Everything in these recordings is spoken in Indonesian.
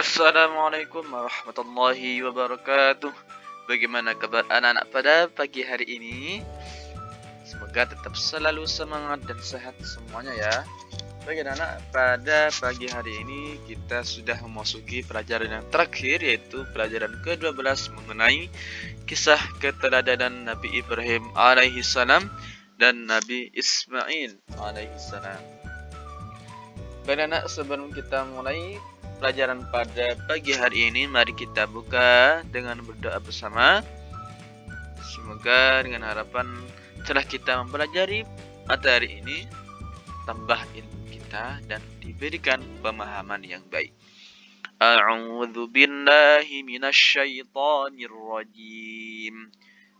Assalamualaikum warahmatullahi wabarakatuh. Bagaimana kabar anak-anak pada pagi hari ini? Semoga tetap selalu semangat dan sehat semuanya ya. Bagi anak-anak, pada pagi hari ini kita sudah memasuki pelajaran yang terakhir, yaitu pelajaran ke-12 mengenai kisah keteladanan Nabi Ibrahim alaihi salam dan Nabi Ismail alaihi salam. Bagi anak, sebelum kita mulai pelajaran pada pagi hari ini, mari kita buka dengan berdoa bersama. Semoga dengan harapan setelah kita mempelajari materi ini, tambah ilmu kita dan diberikan pemahaman yang baik. A'udzu billahi minasyaitonir rajim.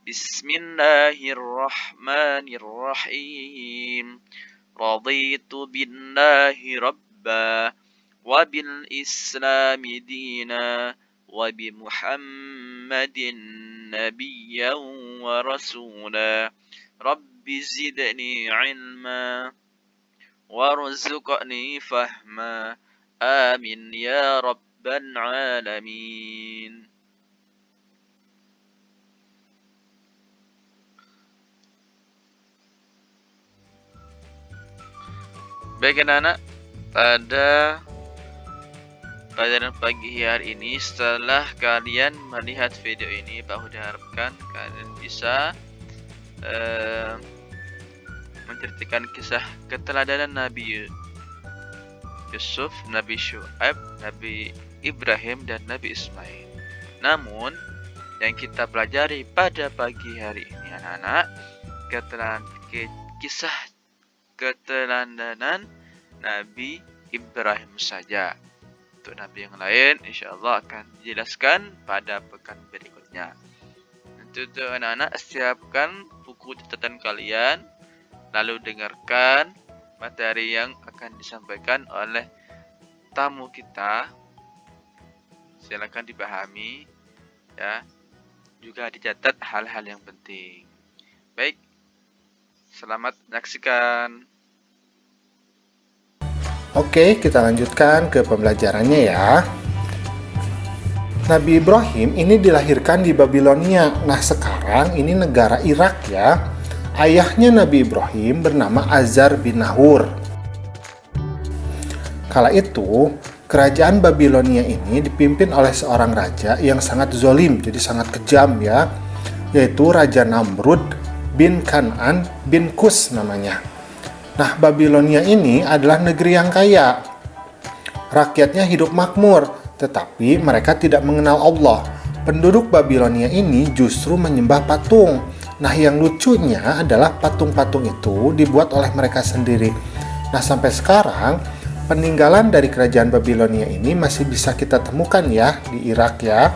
Bismillahirrahmanirrahim. Raditu billahi rabba wa bil islami dina wa bi Muhammadin nabiyyan wa rasula. Rabbi zidni ilma warzuqni fahma. Amin ya rabbal alamin. Baik anak-anak, pada pelajaran pagi hari ini, setelah kalian melihat video ini, Pak diharapkan kalian bisa menceritakan kisah keteladanan Nabi Yusuf, Nabi Syu'aib, Nabi Ibrahim, dan Nabi Ismail. Namun, yang kita pelajari pada pagi hari ini anak-anak, kisah keteladanan Nabi Ibrahim saja. Untuk Nabi yang lain insya Allah akan dijelaskan pada pekan berikutnya. Untuk anak-anak, siapkan buku catatan kalian, lalu dengarkan materi yang akan disampaikan oleh tamu kita. Silakan dipahami ya, juga dicatat hal-hal yang penting. Baik, selamat menyaksikan. Oke, kita lanjutkan ke pembelajarannya ya. Nabi Ibrahim ini dilahirkan di Babilonia. Nah, sekarang ini negara Irak ya. Ayahnya Nabi Ibrahim bernama Azar bin Nahur. Kala itu, kerajaan Babilonia ini dipimpin oleh seorang raja yang sangat zolim, jadi sangat kejam ya, yaitu Raja Namrud bin Kan'an bin Kus namanya. Nah, Babilonia ini adalah negeri yang kaya. Rakyatnya hidup makmur, tetapi mereka tidak mengenal Allah. Penduduk Babilonia ini justru menyembah patung. Nah, yang lucunya adalah patung-patung itu dibuat oleh mereka sendiri. Nah, sampai sekarang peninggalan dari kerajaan Babilonia ini masih bisa kita temukan ya di Irak ya.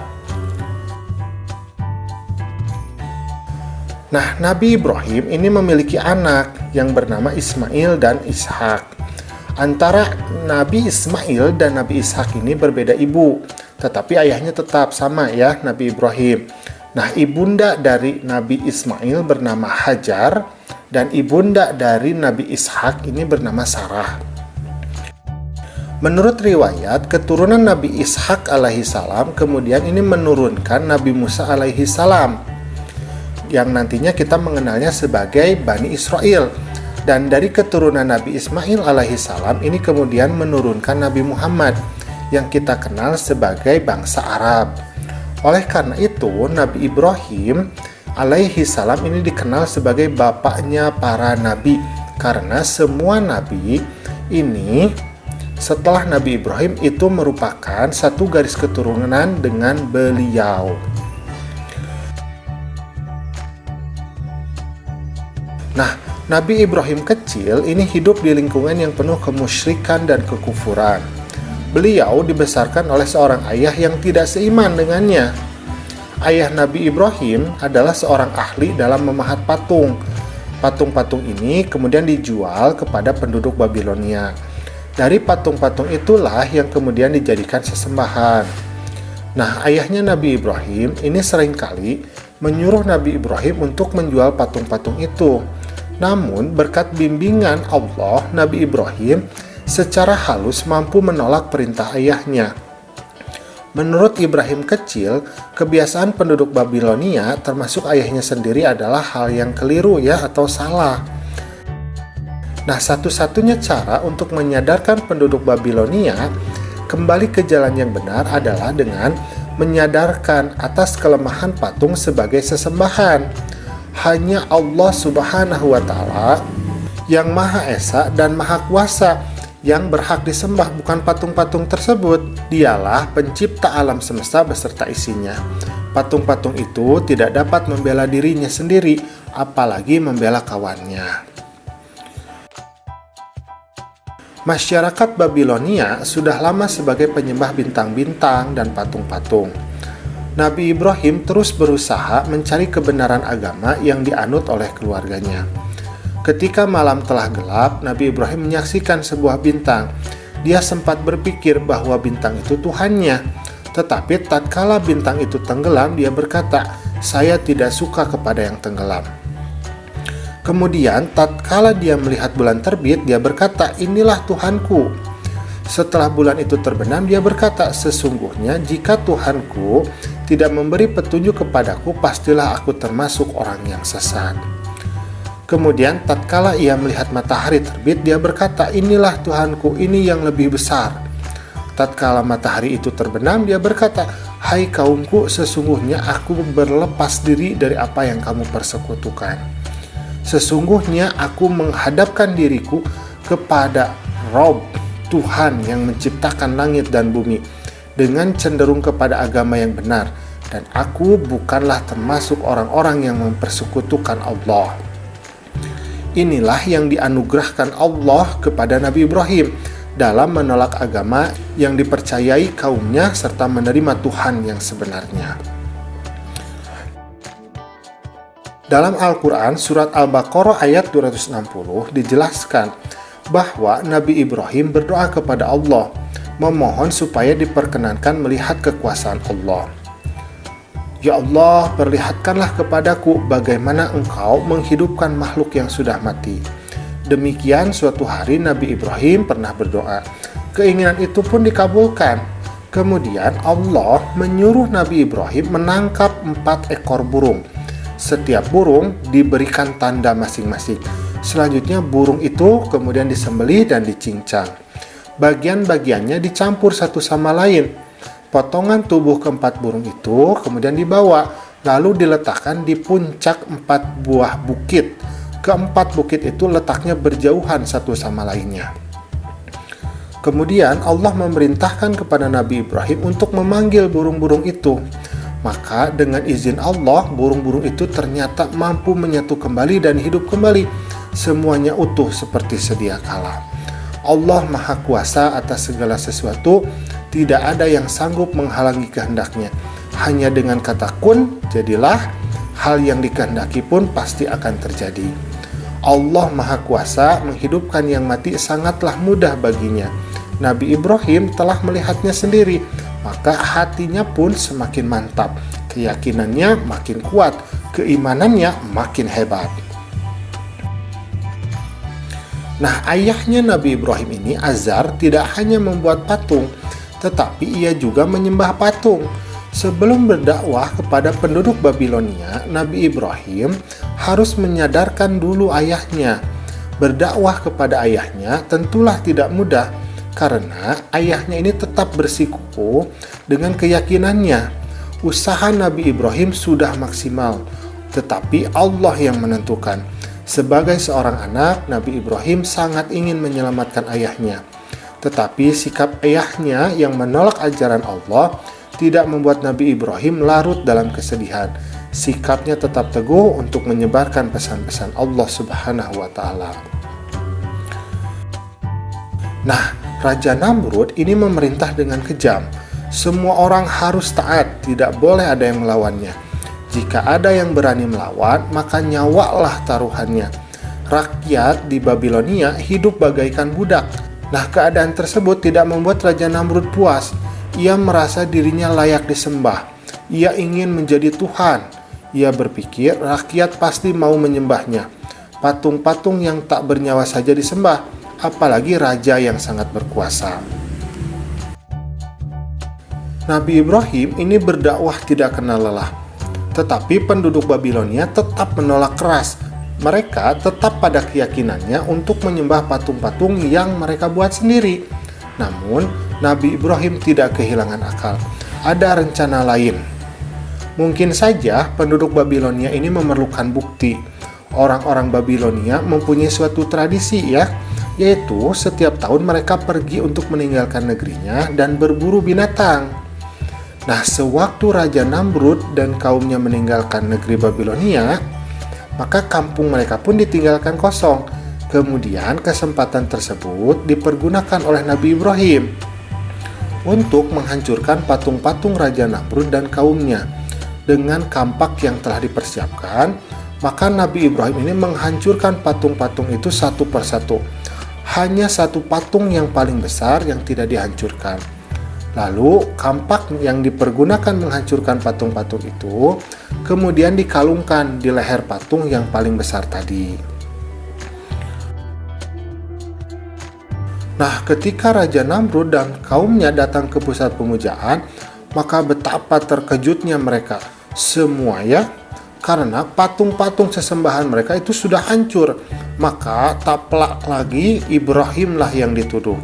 Nah, Nabi Ibrahim ini memiliki anak yang bernama Ismail dan Ishak. Antara Nabi Ismail dan Nabi Ishak ini berbeda ibu, tetapi ayahnya tetap sama ya, Nabi Ibrahim. Nah, ibunda dari Nabi Ismail bernama Hajar dan ibunda dari Nabi Ishak ini bernama Sarah. Menurut riwayat, keturunan Nabi Ishak alaihi salam kemudian ini menurunkan Nabi Musa alaihi salam, yang nantinya kita mengenalnya sebagai Bani Israel. Dan dari keturunan Nabi Ismail alaihi salam ini kemudian menurunkan Nabi Muhammad yang kita kenal sebagai bangsa Arab. Oleh karena itu, Nabi Ibrahim alaihi salam ini dikenal sebagai bapaknya para nabi, karena semua nabi ini setelah Nabi Ibrahim itu merupakan satu garis keturunan dengan beliau. Nah, Nabi Ibrahim kecil ini hidup di lingkungan yang penuh kemusyrikan dan kekufuran. Beliau dibesarkan oleh seorang ayah yang tidak seiman dengannya. Ayah Nabi Ibrahim adalah seorang ahli dalam memahat patung. Patung-patung ini kemudian dijual kepada penduduk Babilonia. Dari patung-patung itulah yang kemudian dijadikan sesembahan. Nah, ayahnya Nabi Ibrahim ini seringkali menyuruh Nabi Ibrahim untuk menjual patung-patung itu. Namun, berkat bimbingan Allah, Nabi Ibrahim secara halus mampu menolak perintah ayahnya. Menurut Ibrahim kecil, kebiasaan penduduk Babilonia termasuk ayahnya sendiri adalah hal yang keliru ya atau salah. Nah, satu-satunya cara untuk menyadarkan penduduk Babilonia kembali ke jalan yang benar adalah dengan menyadarkan atas kelemahan patung sebagai sesembahan. Hanya Allah Subhanahu wa Ta'ala yang Maha Esa dan Maha Kuasa yang berhak disembah, bukan patung-patung tersebut. Dialah pencipta alam semesta beserta isinya. Patung-patung itu tidak dapat membela dirinya sendiri, apalagi membela kawannya. Masyarakat Babilonia sudah lama sebagai penyembah bintang-bintang dan patung-patung. Nabi Ibrahim terus berusaha mencari kebenaran agama yang dianut oleh keluarganya. Ketika malam telah gelap, Nabi Ibrahim menyaksikan sebuah bintang. Dia sempat berpikir bahwa bintang itu Tuhannya. Tetapi tatkala bintang itu tenggelam, dia berkata, "Saya tidak suka kepada yang tenggelam." Kemudian tatkala dia melihat bulan terbit, dia berkata, "Inilah Tuhanku." Setelah bulan itu terbenam, dia berkata, "Sesungguhnya jika Tuhanku tidak memberi petunjuk kepadaku, pastilah aku termasuk orang yang sesat." Kemudian tatkala ia melihat matahari terbit, dia berkata, "Inilah Tuhanku, ini yang lebih besar." Tatkala matahari itu terbenam, dia berkata, "Hai kaumku, sesungguhnya aku berlepas diri dari apa yang kamu persekutukan. Sesungguhnya aku menghadapkan diriku kepada Rob, Tuhan yang menciptakan langit dan bumi, dengan cenderung kepada agama yang benar, dan aku bukanlah termasuk orang-orang yang mempersekutukan Allah." Inilah yang dianugerahkan Allah kepada Nabi Ibrahim dalam menolak agama yang dipercayai kaumnya serta menerima Tuhan yang sebenarnya. Dalam Al-Quran, surat Al-Baqarah ayat 260 dijelaskan bahwa Nabi Ibrahim berdoa kepada Allah, memohon supaya diperkenankan melihat kekuasaan Allah. "Ya Allah, perlihatkanlah kepadaku bagaimana Engkau menghidupkan makhluk yang sudah mati." Demikian suatu hari Nabi Ibrahim pernah berdoa. Keinginan itu pun dikabulkan. Kemudian Allah menyuruh Nabi Ibrahim menangkap 4 ekor burung. Setiap burung diberikan tanda masing-masing. Selanjutnya burung itu kemudian disembelih dan dicincang. Bagian-bagiannya dicampur satu sama lain. Potongan tubuh keempat burung itu kemudian dibawa, lalu diletakkan di puncak 4 buah bukit. Keempat bukit itu letaknya berjauhan satu sama lainnya. Kemudian Allah memerintahkan kepada Nabi Ibrahim untuk memanggil burung-burung itu. Maka dengan izin Allah, burung-burung itu ternyata mampu menyatu kembali dan hidup kembali. Semuanya utuh seperti sedia kala. Allah Maha Kuasa atas segala sesuatu. Tidak ada yang sanggup menghalangi kehendaknya. Hanya dengan kata kun, jadilah, hal yang dikehendaki pun pasti akan terjadi. Allah Maha Kuasa menghidupkan yang mati sangatlah mudah baginya. Nabi Ibrahim telah melihatnya sendiri, maka hatinya pun semakin mantap, keyakinannya makin kuat, keimanannya makin hebat. Nah, ayahnya Nabi Ibrahim ini, Azar, tidak hanya membuat patung, tetapi ia juga menyembah patung. Sebelum berdakwah kepada penduduk Babilonia, Nabi Ibrahim harus menyadarkan dulu ayahnya. Berdakwah kepada ayahnya tentulah tidak mudah, karena ayahnya ini tetap bersikukuh dengan keyakinannya. Usaha Nabi Ibrahim sudah maksimal, tetapi Allah yang menentukan. Sebagai seorang anak, Nabi Ibrahim sangat ingin menyelamatkan ayahnya. Tetapi sikap ayahnya yang menolak ajaran Allah tidak membuat Nabi Ibrahim larut dalam kesedihan. Sikapnya tetap teguh untuk menyebarkan pesan-pesan Allah Subhanahu wa Ta'ala. Nah, Raja Namrud ini memerintah dengan kejam. Semua orang harus taat, tidak boleh ada yang melawannya. Jika ada yang berani melawan, maka nyawalah taruhannya. Rakyat di Babilonia hidup bagaikan budak. Nah, keadaan tersebut tidak membuat Raja Namrud puas. Ia merasa dirinya layak disembah. Ia ingin menjadi Tuhan. Ia berpikir rakyat pasti mau menyembahnya. Patung-patung yang tak bernyawa saja disembah, apalagi raja yang sangat berkuasa. Nabi Ibrahim ini berdakwah tidak kenal lelah. Tetapi penduduk Babilonia tetap menolak keras. Mereka tetap pada keyakinannya untuk menyembah patung-patung yang mereka buat sendiri. Namun, Nabi Ibrahim tidak kehilangan akal. Ada rencana lain. Mungkin saja penduduk Babilonia ini memerlukan bukti. Orang-orang Babilonia mempunyai suatu tradisi yaitu setiap tahun mereka pergi untuk meninggalkan negerinya dan berburu binatang. Nah, sewaktu Raja Namrud dan kaumnya meninggalkan negeri Babilonia, maka kampung mereka pun ditinggalkan kosong. Kemudian kesempatan tersebut dipergunakan oleh Nabi Ibrahim untuk menghancurkan patung-patung Raja Namrud dan kaumnya. Dengan kampak yang telah dipersiapkan, maka Nabi Ibrahim ini menghancurkan patung-patung itu satu persatu. Hanya satu patung yang paling besar yang tidak dihancurkan. Lalu kampak yang dipergunakan menghancurkan patung-patung itu kemudian dikalungkan di leher patung yang paling besar tadi. Nah, ketika Raja Namrud dan kaumnya datang ke pusat pemujaan, maka betapa terkejutnya mereka semua karena patung-patung sesembahan mereka itu sudah hancur. Maka tak pelak lagi Ibrahimlah yang dituduh.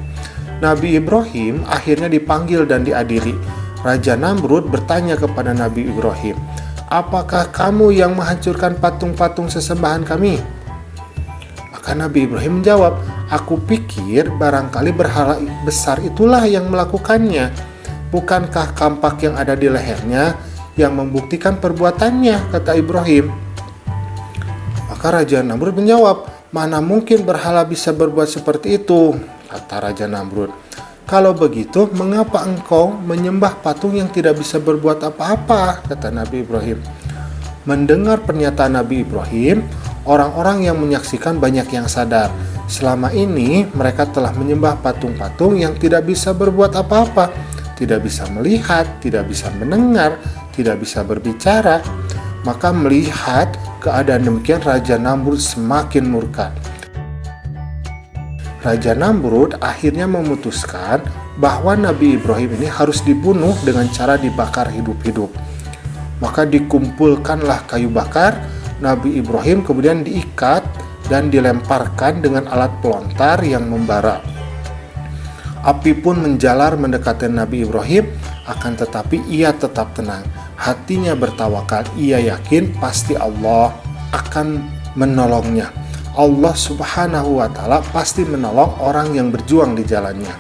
Nabi Ibrahim akhirnya dipanggil dan diadili. Raja Namrud bertanya kepada Nabi Ibrahim, "Apakah kamu yang menghancurkan patung-patung sesembahan kami?" Maka Nabi Ibrahim menjawab, "Aku pikir barangkali berhala besar itulah yang melakukannya. Bukankah kampak yang ada di lehernya yang membuktikan perbuatannya?" kata Ibrahim. Maka Raja Namrud menjawab, "Mana mungkin berhala bisa berbuat seperti itu?" kata Raja Namrud. "Kalau begitu, mengapa engkau menyembah patung yang tidak bisa berbuat apa-apa?" kata Nabi Ibrahim. Mendengar pernyataan Nabi Ibrahim, orang-orang yang menyaksikan banyak yang sadar. Selama ini mereka telah menyembah patung-patung yang tidak bisa berbuat apa-apa, tidak bisa melihat, tidak bisa mendengar, tidak bisa berbicara. Maka melihat keadaan demikian, Raja Namrud semakin murka. Raja Namrud akhirnya memutuskan bahwa Nabi Ibrahim ini harus dibunuh dengan cara dibakar hidup-hidup. Maka dikumpulkanlah kayu bakar, Nabi Ibrahim kemudian diikat dan dilemparkan dengan alat pelontar yang membara. Api pun menjalar mendekati Nabi Ibrahim, akan tetapi ia tetap tenang. Hatinya bertawakal, ia yakin pasti Allah akan menolongnya. Allah Subhanahu wa Ta'ala pasti menolong orang yang berjuang di jalannya.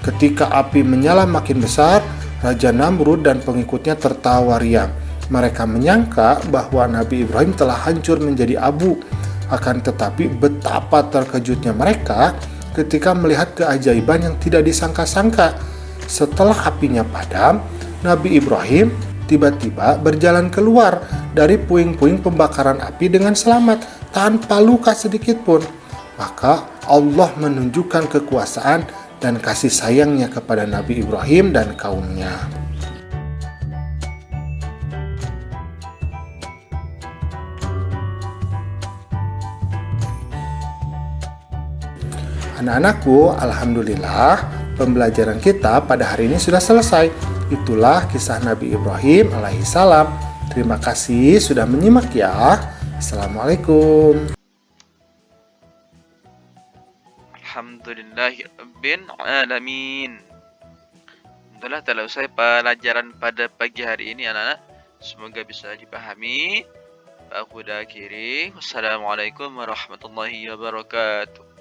Ketika api menyala makin besar, Raja Namrud dan pengikutnya tertawa riang. Mereka menyangka bahwa Nabi Ibrahim telah hancur menjadi abu. Akan tetapi betapa terkejutnya mereka ketika melihat keajaiban yang tidak disangka-sangka. Setelah apinya padam, Nabi Ibrahim tiba-tiba berjalan keluar dari puing-puing pembakaran api dengan selamat, tanpa luka sedikit pun. Maka Allah menunjukkan kekuasaan dan kasih sayangnya kepada Nabi Ibrahim dan kaumnya. Anak-anakku, alhamdulillah pembelajaran kita pada hari ini sudah selesai. Itulah kisah Nabi Ibrahim alaihissalam. Terima kasih sudah menyimak ya. Assalamualaikum. Alhamdulillahirabbil alamin. Alhamdulillah telah usai pelajaran pada pagi hari ini anak-anak. Semoga bisa dipahami. Aku dah akhiri. Wassalamualaikum warahmatullahi wabarakatuh.